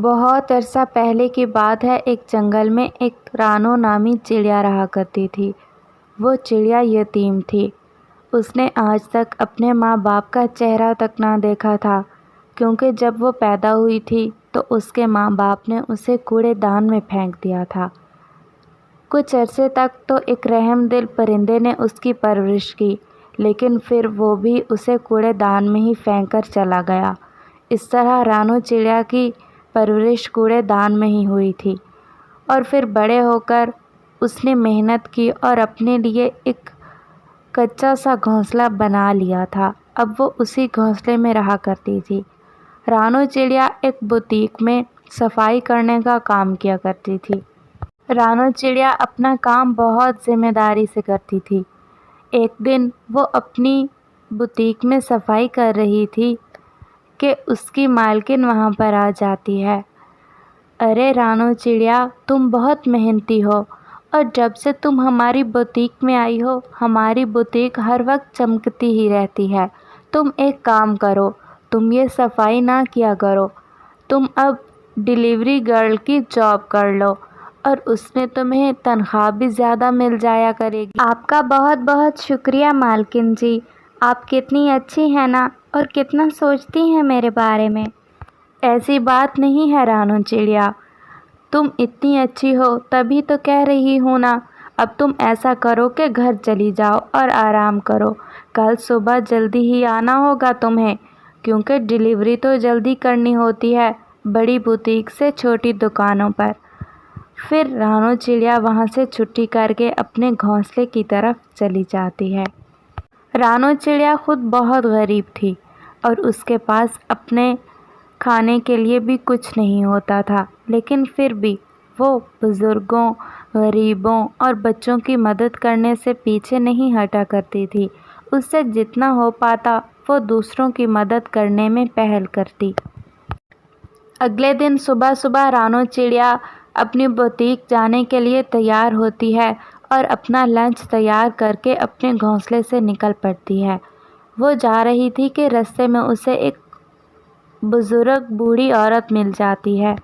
بہت عرصہ پہلے کی بات ہے۔ ایک جنگل میں ایک رانو نامی چڑیا رہا کرتی تھی۔ وہ چڑیا یتیم تھی۔ اس نے آج تک اپنے ماں باپ کا چہرہ تک نہ دیکھا تھا، کیونکہ جب وہ پیدا ہوئی تھی تو اس کے ماں باپ نے اسے کوڑے دان میں پھینک دیا تھا۔ کچھ عرصے تک تو ایک رحم دل پرندے نے اس کی پرورش کی، لیکن پھر وہ بھی اسے کوڑے دان میں ہی پھینک کر چلا گیا۔ اس طرح رانو چڑیا کی پرورش کوڑے دان میں ہی ہوئی تھی، اور پھر بڑے ہو کر اس نے محنت کی اور اپنے لیے ایک کچا سا گھونسلہ بنا لیا تھا۔ اب وہ اسی گھونسلے میں رہا کرتی تھی۔ رانو چڑیا ایک بوتیک میں صفائی کرنے کا کام کیا کرتی تھی۔ رانو چڑیا اپنا کام بہت ذمہ داری سے کرتی تھی۔ ایک دن وہ اپنی بوتیک میں صفائی کر رہی تھی کہ اس کی مالکن وہاں پر آ جاتی ہے۔ ارے رانو چڑیا، تم بہت محنتی ہو، اور جب سے تم ہماری بوتیک میں آئی ہو ہماری بوتیک ہر وقت چمکتی ہی رہتی ہے۔ تم ایک کام کرو، تم یہ صفائی نہ کیا کرو، تم اب ڈیلیوری گرل کی جاب کر لو، اور اس میں تمہیں تنخواہ بھی زیادہ مل جایا کرے گی۔ آپ کا بہت بہت شکریہ مالکن جی، آپ کتنی اچھی ہیں نا، اور کتنا سوچتی ہیں میرے بارے میں۔ ایسی بات نہیں ہے رانو چڑیا، تم اتنی اچھی ہو تبھی تو کہہ رہی ہوں نا۔ اب تم ایسا کرو کہ گھر چلی جاؤ اور آرام کرو۔ کل صبح جلدی ہی آنا ہوگا تمہیں، کیونکہ ڈیلیوری تو جلدی کرنی ہوتی ہے، بڑی بوتیک سے چھوٹی دکانوں پر۔ پھر رانو چڑیا وہاں سے چھٹی کر کے اپنے گھونسلے کی طرف چلی جاتی ہے۔ رانو چڑیا خود بہت غریب تھی، اور اس کے پاس اپنے کھانے کے لیے بھی کچھ نہیں ہوتا تھا، لیکن پھر بھی وہ بزرگوں، غریبوں اور بچوں کی مدد کرنے سے پیچھے نہیں ہٹا کرتی تھی۔ اس سے جتنا ہو پاتا وہ دوسروں کی مدد کرنے میں پہل کرتی۔ اگلے دن صبح صبح رانو چڑیا اپنی بوتیک جانے کے لیے تیار ہوتی ہے اور اپنا لنچ تیار کر کے اپنے گھونسلے سے نکل پڑتی ہے۔ وہ جا رہی تھی کہ رستے میں اسے ایک بزرگ بوڑھی عورت مل جاتی ہے۔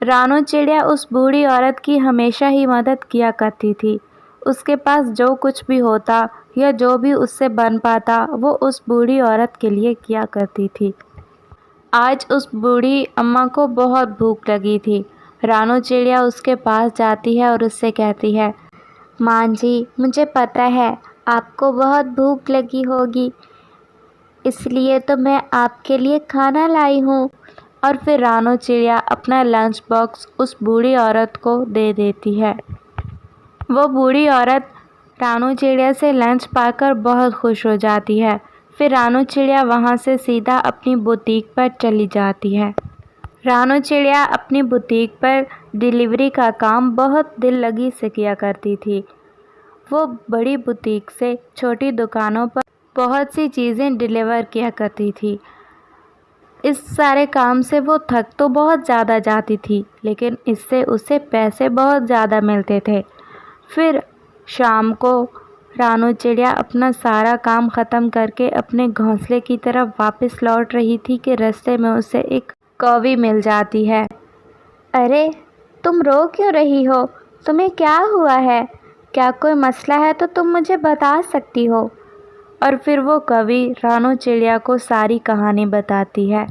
رانو چڑیا اس بوڑھی عورت کی ہمیشہ ہی مدد کیا کرتی تھی۔ اس کے پاس جو کچھ بھی ہوتا یا جو بھی اس سے بن پاتا وہ اس بوڑھی عورت کے لیے کیا کرتی تھی۔ آج اس بوڑھی اماں کو بہت بھوک لگی تھی۔ رانو چڑیا اس کے پاس جاتی ہے اور اس سے کہتی ہے، ماں جی، مجھے پتہ ہے آپ کو بہت بھوک لگی ہوگی، اس لیے تو میں آپ کے لیے کھانا لائی ہوں۔ اور پھر رانو چڑیا اپنا لنچ باکس اس بوڑھی عورت کو دے دیتی ہے۔ وہ بوڑھی عورت رانو چڑیا سے لنچ پا کر بہت خوش ہو جاتی ہے۔ پھر رانو چڑیا وہاں سے سیدھا اپنی بوتیک پر چلی جاتی ہے۔ رانو چڑیا اپنی بوتیک پر ڈیلیوری کا کام بہت دل لگی سے کیا کرتی تھی۔ وہ بڑی بوتیک سے چھوٹی دکانوں پر بہت سی چیزیں ڈیلیور کیا کرتی تھی۔ اس سارے کام سے وہ تھک تو بہت زیادہ جاتی تھی، لیکن اس سے اسے پیسے بہت زیادہ ملتے تھے۔ پھر شام کو رانو چڑیا اپنا سارا کام ختم کر کے اپنے گھونسلے کی طرف واپس لوٹ رہی تھی کہ رستے میں اسے ایک کوی مل جاتی ہے۔ ارے تم رو کیوں رہی ہو؟ تمہیں کیا ہوا ہے؟ کیا کوئی مسئلہ ہے تو تم مجھے بتا سکتی ہو۔ اور پھر وہ کوی رانو چڑیا کو ساری کہانی بتاتی ہے۔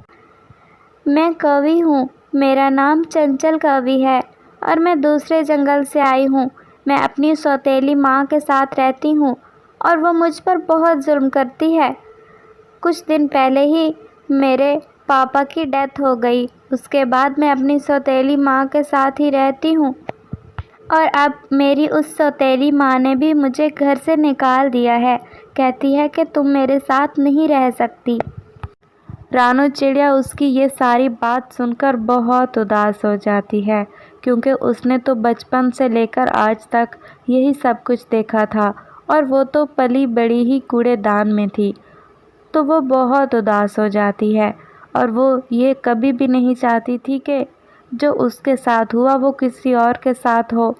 میں کوی ہوں، میرا نام چنچل کوی ہے، اور میں دوسرے جنگل سے آئی ہوں۔ میں اپنی سوتیلی ماں کے ساتھ رہتی ہوں، اور وہ مجھ پر بہت ظلم کرتی ہے۔ کچھ دن پہلے ہی میرے پاپا کی ڈیتھ ہو گئی۔ اس کے بعد میں اپنی سوتیلی ماں کے ساتھ ہی رہتی ہوں، اور اب میری اس سوتیلی ماں نے بھی مجھے گھر سے نکال دیا ہے۔ کہتی ہے کہ تم میرے ساتھ نہیں رہ سکتی۔ رانو چڑیا اس کی یہ ساری بات سن کر بہت اداس ہو جاتی ہے، کیونکہ اس نے تو بچپن سے لے کر آج تک یہی سب کچھ دیکھا تھا، اور وہ تو پلی بڑی ہی کوڑے دان میں تھی۔ تو وہ بہت اداس ہو جاتی ہے، اور وہ یہ کبھی بھی نہیں چاہتی تھی کہ جو اس کے ساتھ ہوا وہ کسی اور کے ساتھ ہو۔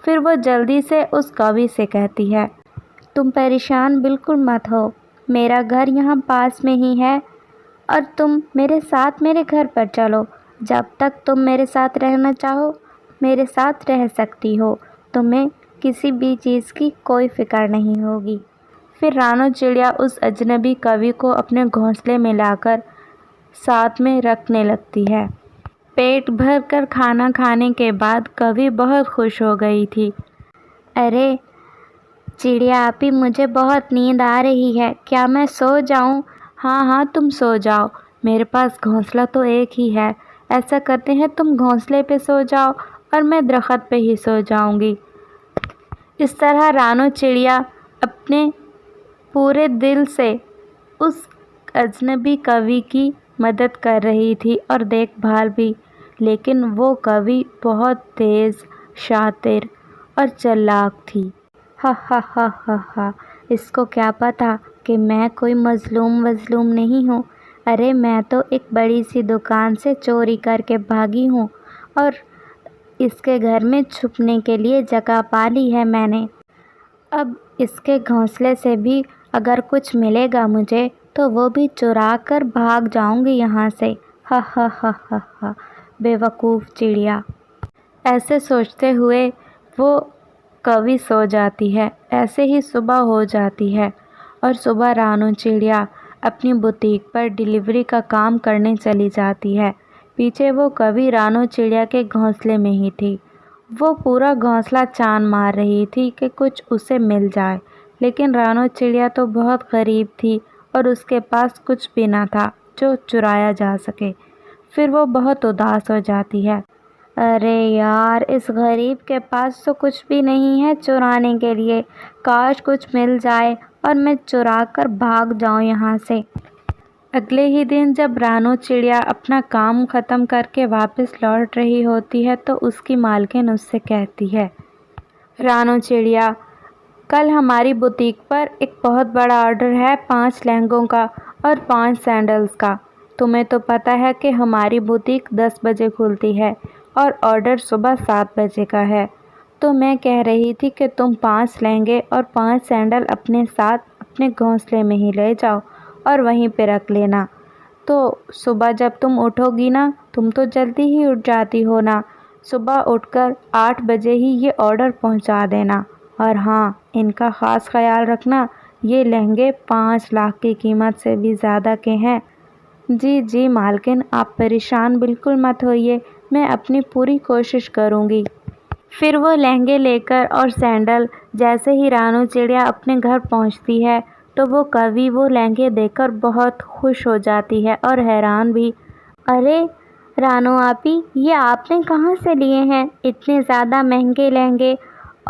پھر وہ جلدی سے اس کوی سے کہتی ہے، تم پریشان بالکل مت ہو، میرا گھر یہاں پاس میں ہی ہے، اور تم میرے ساتھ میرے گھر پر چلو، جب تک تم میرے ساتھ رہنا چاہو میرے ساتھ رہ سکتی ہو، تمہیں کسی بھی چیز کی کوئی فکر نہیں ہوگی۔ پھر رانو چڑیا اس اجنبی کوی کو اپنے گھونسلے میں لا کر ساتھ میں رکھنے لگتی ہے۔ پیٹ بھر کر کھانا کھانے کے بعد کوی بہت خوش ہو گئی تھی۔ ارے چڑیا آپی، مجھے بہت نیند آ رہی ہے، کیا میں سو جاؤں؟ ہاں ہاں تم سو جاؤ، میرے پاس گھونسلہ تو ایک ہی ہے، ایسا کرتے ہیں تم گھونسلے پہ سو جاؤ اور میں درخت پہ ہی سو جاؤں گی۔ اس طرح رانو چڑیا اپنے پورے دل سے اس اجنبی کوی کی مدد کر رہی تھی اور دیکھ بھال بھی، لیکن وہ کوی بہت تیز، شاطر اور چالاک تھی۔ ہا ہا ہا ہا ہا، اس کو کیا پتا کہ میں کوئی مظلوم نہیں ہوں۔ ارے میں تو ایک بڑی سی دکان سے چوری کر کے بھاگی ہوں اور اس کے گھر میں چھپنے کے لیے جگہ پا لی ہے میں نے۔ اب اس کے گھونسلے سے بھی اگر کچھ ملے گا مجھے تو وہ بھی چرا کر بھاگ جاؤں گی یہاں سے۔ ہا ہا ہا ہا ہا، بے وقوف چڑیا۔ ایسے سوچتے ہوئے وہ کوی سو جاتی ہے۔ ایسے ہی صبح ہو جاتی ہے اور صبح رانو چڑیا اپنی بوتیک پر ڈیلیوری کا کام کرنے چلی جاتی ہے۔ پیچھے وہ کوی رانو چڑیا کے گھونسلے میں ہی تھی۔ وہ پورا گھونسلہ چان مار رہی تھی کہ کچھ اسے مل جائے، لیکن رانو چڑیا تو بہت غریب تھی اور اس کے پاس کچھ بھی نہ تھا جو چرایا جا سکے۔ پھر وہ بہت اداس ہو جاتی ہے۔ ارے یار، اس غریب کے پاس تو کچھ بھی نہیں ہے چرانے کے لیے، کاش کچھ مل جائے اور میں چرا کر بھاگ جاؤں یہاں سے۔ اگلے ہی دن جب رانو چڑیا اپنا کام ختم کر کے واپس لوٹ رہی ہوتی ہے تو اس کی مالکن اس سے کہتی ہے، رانو چڑیا، کل ہماری بوتیک پر ایک بہت بڑا آرڈر ہے، 5 لہنگوں کا اور 5 سینڈلز کا۔ تمہیں تو پتہ ہے کہ ہماری بوتیک 10 بجے کھلتی ہے اور آرڈر صبح 7 بجے کا ہے۔ تو میں کہہ رہی تھی کہ تم 5 لہنگے اور 5 سینڈل اپنے ساتھ اپنے گھونسلے میں ہی لے جاؤ اور وہیں پہ رکھ لینا، تو صبح جب تم اٹھو گی نا، تم تو جلدی ہی اٹھ جاتی ہو نا، صبح اٹھ کر 8 بجے ہی یہ آرڈر پہنچا دینا۔ اور ہاں، ان کا خاص خیال رکھنا، یہ لہنگے 5 لاکھ کی قیمت سے بھی زیادہ کے ہیں۔ جی جی مالکن، آپ پریشان بالکل مت ہوئیے، میں اپنی پوری کوشش کروں گی۔ پھر وہ لہنگے لے کر اور سینڈل، جیسے ہی رانو چڑیا اپنے گھر پہنچتی ہے تو وہ کوی وہ لہنگے دیکھ کر بہت خوش ہو جاتی ہے اور حیران بھی۔ ارے رانو آپی، یہ آپ نے کہاں سے لیے ہیں اتنے زیادہ مہنگے لہنگے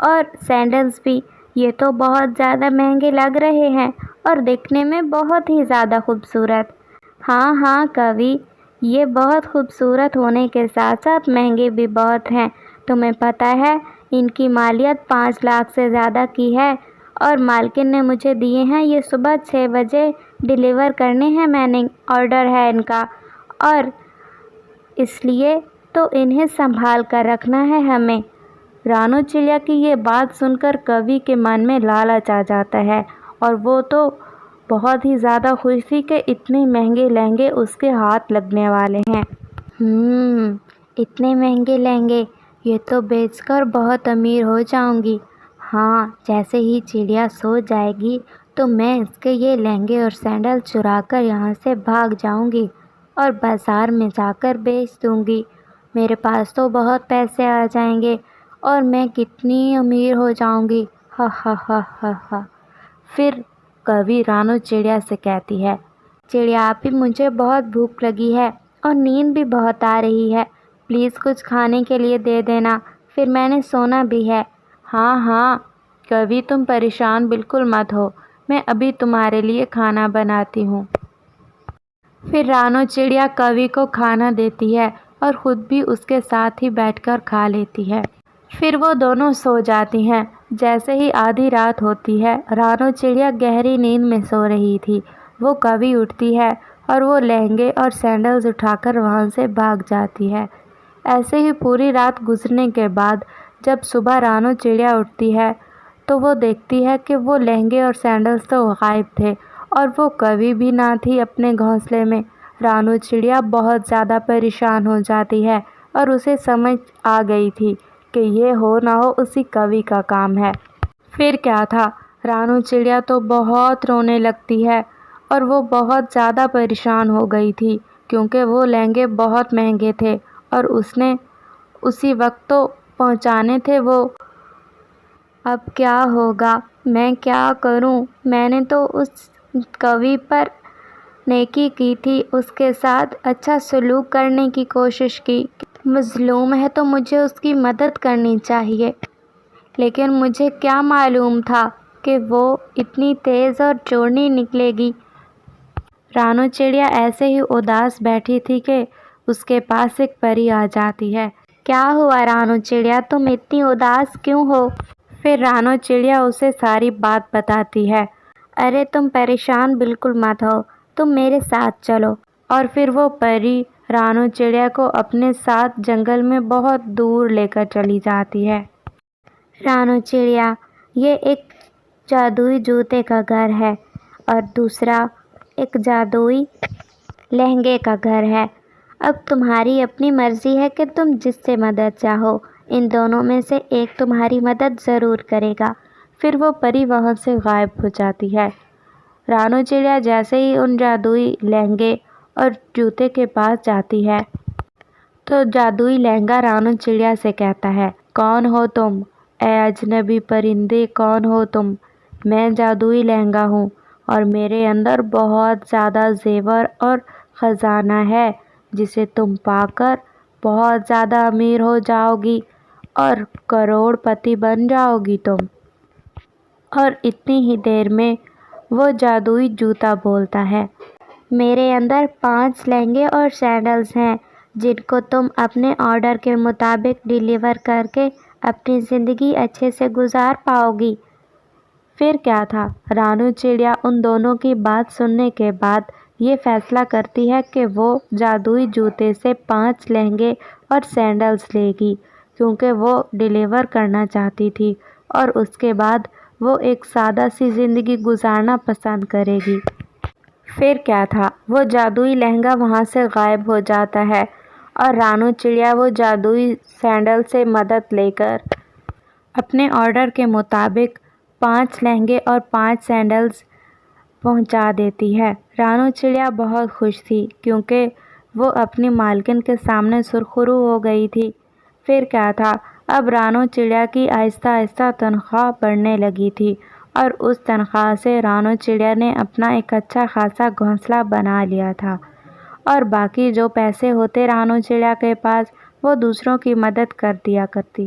اور سینڈلز بھی؟ یہ تو بہت زیادہ مہنگے لگ رہے ہیں اور دکھنے میں بہت ہی زیادہ خوبصورت۔ ہاں ہاں کوی، یہ بہت خوبصورت ہونے کے ساتھ ساتھ مہنگے بھی بہت ہیں۔ تمہیں پتہ ہے ان کی مالیت 5 لاکھ سے زیادہ کی ہے اور مالکن نے مجھے دیے ہیں، یہ صبح 6 بجے ڈیلیور کرنے ہیں، میں نے آرڈر ہے ان کا، اور اس لیے تو انہیں سنبھال کر رکھنا ہے ہمیں۔ رانو چڑیا کی یہ بات سن کر کوی کے من میں لالچ آ جاتا ہے اور وہ تو بہت ہی زیادہ خوش تھی کہ اتنے مہنگے لہنگے اس کے ہاتھ لگنے والے ہیں۔ اتنے مہنگے لہنگے، یہ تو بیچ کر بہت امیر ہو جاؤں گی۔ ہاں، جیسے ہی چڑیا سو جائے گی تو میں اس کے یہ لہنگے اور سینڈل چرا کر یہاں سے بھاگ جاؤں گی اور بازار میں جا کر بیچ دوں گی۔ میرے پاس تو بہت پیسے آ جائیں گے اور میں کتنی امیر ہو جاؤں گی۔ ہا ہا ہا ہا ہا۔ پھر کوی رانو چڑیا سے کہتی ہے، چڑیا آپی، مجھے بہت بھوک لگی ہے اور نیند بھی بہت آ رہی ہے، پلیز کچھ کھانے کے لیے دے دینا، پھر میں نے سونا بھی ہے۔ ہاں ہاں کوی، تم پریشان بالکل مت ہو، میں ابھی تمہارے لیے کھانا بناتی ہوں۔ پھر رانو چڑیا کوی کو کھانا دیتی ہے اور خود بھی اس کے ساتھ ہی بیٹھ کر کھا لیتی ہے۔ پھر وہ دونوں سو جاتی ہیں۔ جیسے ہی آدھی رات ہوتی ہے، رانو چڑیا گہری نیند میں سو رہی تھی، وہ کوی اٹھتی ہے اور وہ لہنگے اور سینڈلز اٹھا کر وہاں سے بھاگ جاتی ہے۔ ایسے ہی پوری رات گزرنے کے بعد جب صبح رانو چڑیا اٹھتی ہے تو وہ دیکھتی ہے کہ وہ لہنگے اور سینڈلز تو غائب تھے اور وہ کوی بھی نہ تھی اپنے گھونسلے میں۔ رانو چڑیا بہت زیادہ پریشان ہو جاتی ہے اور اسے سمجھ آ گئی تھی کہ یہ ہو نہ ہو اسی کوی کا کام ہے۔ پھر کیا تھا، رانو چڑیا تو بہت رونے لگتی ہے اور وہ بہت زیادہ پریشان ہو گئی تھی کیونکہ وہ لہنگے بہت مہنگے تھے اور اس نے اسی وقت تو پہنچانے تھے وہ۔ اب کیا ہوگا، میں کیا کروں؟ میں نے تو اس کوی پر نیکی کی تھی، اس کے ساتھ اچھا سلوک کرنے کی کوشش کی۔ مظلوم ہے تو مجھے اس کی مدد کرنی چاہیے، لیکن مجھے کیا معلوم تھا کہ وہ اتنی تیز اور چورنی نکلے گی۔ رانو چڑیا ایسے ہی اداس بیٹھی تھی کہ اس کے پاس ایک پری آ جاتی ہے۔ کیا ہوا رانو چڑیا، تم اتنی اداس کیوں ہو؟ پھر رانو چڑیا اسے ساری بات بتاتی ہے۔ ارے تم پریشان بالکل مت ہو، تم میرے ساتھ چلو۔ اور پھر وہ پری رانو چڑیا کو اپنے ساتھ جنگل میں بہت دور لے کر چلی جاتی ہے۔ رانو چڑیا، یہ ایک جادوئی جوتے کا گھر ہے اور دوسرا ایک جادوئی لہنگے کا گھر ہے۔ اب تمہاری اپنی مرضی ہے کہ تم جس سے مدد چاہو، ان دونوں میں سے ایک تمہاری مدد ضرور کرے گا۔ پھر وہ پری وہاں سے غائب ہو جاتی ہے۔ رانو چڑیا جیسے ہی ان جادوئی لہنگے اور جوتے کے پاس جاتی ہے تو جادوئی لہنگا رانو چڑیا سے کہتا ہے، کون ہو تم؟ اے اجنبی پرندے، کون ہو تم؟ میں جادوئی لہنگا ہوں اور میرے اندر بہت زیادہ زیور اور خزانہ ہے جسے تم پا کر بہت زیادہ امیر ہو جاؤ گی اور کروڑ پتی بن جاؤ گی تم۔ اور اتنی ہی دیر میں وہ جادوئی جوتا بولتا ہے، میرے اندر 5 لہنگے اور سینڈلز ہیں جن کو تم اپنے آرڈر کے مطابق ڈیلیور کر کے اپنی زندگی اچھے سے گزار پاؤ گی۔ پھر کیا تھا، رانو چڑیا ان دونوں کی بات سننے کے بعد یہ فیصلہ کرتی ہے کہ وہ جادوئی جوتے سے 5 لہنگے اور سینڈلز لے گی کیونکہ وہ ڈیلیور کرنا چاہتی تھی اور اس کے بعد وہ ایک سادہ سی زندگی گزارنا پسند کرے گی۔ پھر کیا تھا، وہ جادوئی لہنگا وہاں سے غائب ہو جاتا ہے اور رانو چڑیا وہ جادوئی سینڈل سے مدد لے کر اپنے آرڈر کے مطابق 5 لہنگے اور 5 سینڈلز پہنچا دیتی ہے۔ رانو چڑیا بہت خوش تھی کیونکہ وہ اپنی مالکن کے سامنے سرخرو ہو گئی تھی۔ پھر کیا تھا، اب رانو چڑیا کی آہستہ آہستہ تنخواہ بڑھنے لگی تھی اور اس تنخواہ سے رانو چڑیا نے اپنا ایک اچھا خاصا گھونسلہ بنا لیا تھا اور باقی جو پیسے ہوتے رانو چڑیا کے پاس وہ دوسروں کی مدد کر دیا کرتی۔